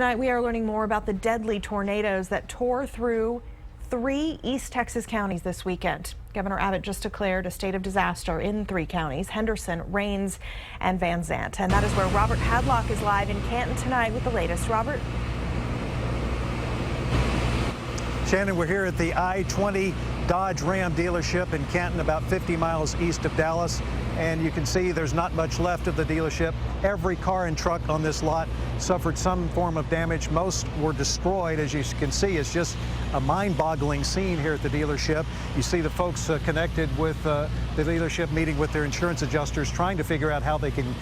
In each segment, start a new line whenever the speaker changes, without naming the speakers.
Tonight we are learning more about the deadly tornadoes that tore through 3 East Texas counties this weekend. Governor Abbott just declared a state of disaster in 3 counties, Henderson, Rains, and Van Zant. And that is where Robert Hadlock is live in Canton tonight with the latest. Robert?
Shannon, we're here at the I-20 Dodge Ram dealership in Canton, about 50 miles east of Dallas. And you can see there's not much left of the dealership. Every car and truck on this lot suffered some form of damage. Most were destroyed. As you can see, it's just a mind-boggling scene here at the dealership. You see the folks connected with the dealership meeting with their insurance adjusters, trying to figure out how they can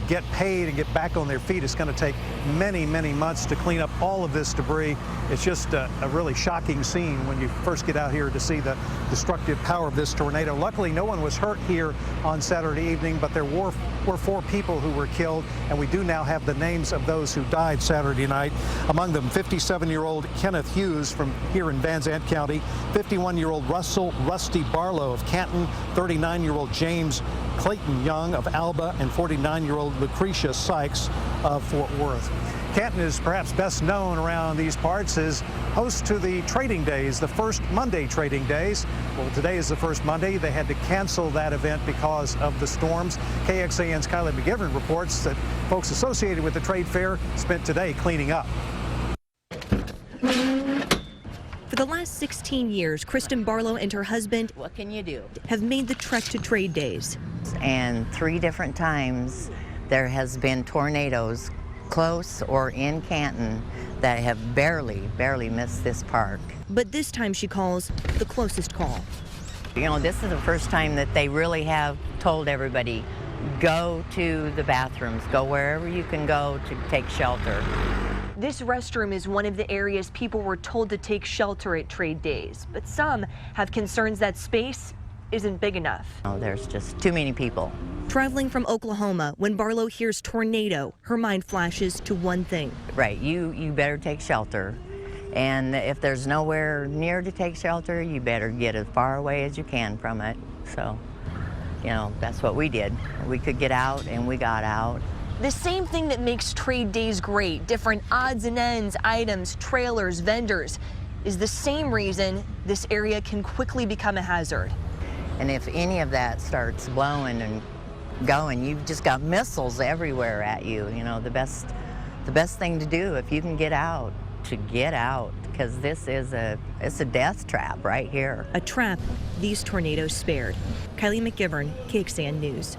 get paid and get back on their feet. It's going to take many, many months to clean up all of this debris. It's just a really shocking scene when you first get out here to see the destructive power of this tornado. Luckily, no one was hurt here on Saturday evening, but there were 4 people who were killed, and we do now have the names of those who died Saturday night. Among them, 57-year-old Kenneth Hughes from here in Van Zant County, 51-year-old Russell Rusty Barlow of Canton, 39-year-old James Clayton Young of Alba, and 49-year-old Lucretia Sykes of Fort Worth. Canton is perhaps best known around these parts as host to the Trading Days, the first Monday Trading Days. Well, today is the first Monday. They had to cancel that event because of the storms. KXAN's Kylie McGivern reports that folks associated with the trade fair spent today cleaning up.
For the last 16 years, Kristen Barlow and her husband have made the trek to Trade Days.
And 3 different times there has been tornadoes close or in Canton that have barely missed this park.
But this time she calls the closest call.
You know, this is the first time that they really have told everybody, go to the bathrooms, go wherever you can go to take shelter.
This restroom is one of the areas people were told to take shelter at Trade Days, but some have concerns that space isn't big enough.
Oh, there's just too many people.
Traveling from Oklahoma, when Barlow hears tornado, her mind flashes to one thing.
Right, you better take shelter. And if there's nowhere near to take shelter, you better get as far away as you can from it. So, you know, that's what we did. We could get out, and we got out.
The same thing that makes Trade Days great, different odds and ends, items, trailers, vendors, is the same reason this area can quickly become a hazard.
And if any of that starts blowing and going, you've just got missiles everywhere at you. You know, the best thing to do if you can get out, to get out, because this is it's a death trap right here.
A trap these tornadoes spared. Kylie McGivern, KXAN News.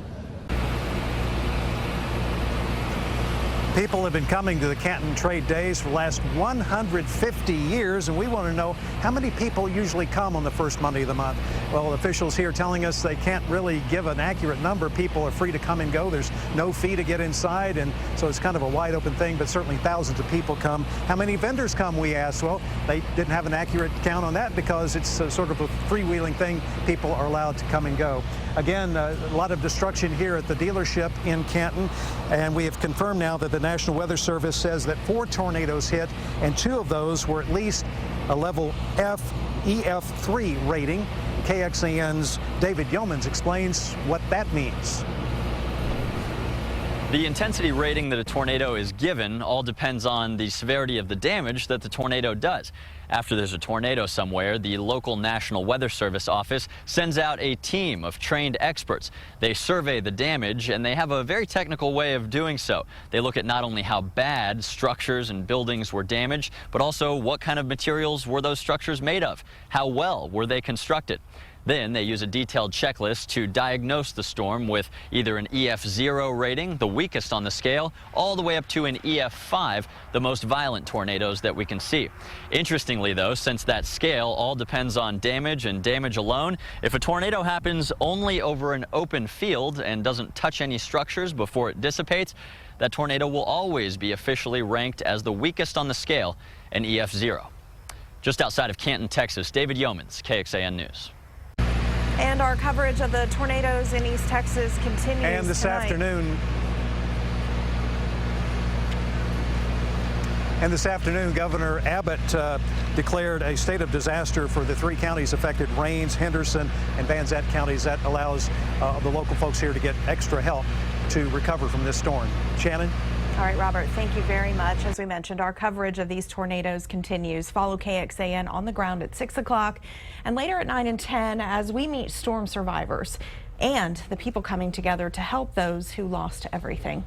People have been coming to the Canton Trade Days for the last 150 years, and we want to know how many people usually come on the first Monday of the month. Well, officials here telling us they can't really give an accurate number. People are free to come and go. There's no fee to get inside, and so it's kind of a wide open thing, but certainly thousands of people come. How many vendors come, we asked? Well, they didn't have an accurate count on that because it's sort of a freewheeling thing. People are allowed to come and go. Again, a lot of destruction here at the dealership in Canton, and we have confirmed now that the National Weather Service says that 4 tornadoes hit, and 2 of those were at least a level EF3 rating. KXAN's David Yeomans explains what that means.
The intensity rating that a tornado is given all depends on the severity of the damage that the tornado does. After there's a tornado somewhere, the local National Weather Service office sends out a team of trained experts. They survey the damage, and they have a very technical way of doing so. They look at not only how bad structures and buildings were damaged, but also what kind of materials were those structures made of? How well were they constructed? Then they use a detailed checklist to diagnose the storm with either an EF0 rating, the weakest on the scale, all the way up to an EF5, the most violent tornadoes that we can see. Interestingly, though, since that scale all depends on damage and damage alone, if a tornado happens only over an open field and doesn't touch any structures before it dissipates, that tornado will always be officially ranked as the weakest on the scale, an EF0. Just outside of Canton, Texas, David Yeomans, KXAN News.
And our coverage of the tornadoes in East Texas continues
And this
tonight.
afternoon, Governor Abbott declared a state of disaster for the 3 counties affected, Rains, Henderson, and Van Zant counties. That allows the local folks here to get extra help to recover from this storm. Shannon?
All right, Robert, thank you very much. As we mentioned, our coverage of these tornadoes continues. Follow KXAN on the ground at 6 o'clock and later at 9 and 10 as we meet storm survivors and the people coming together to help those who lost everything.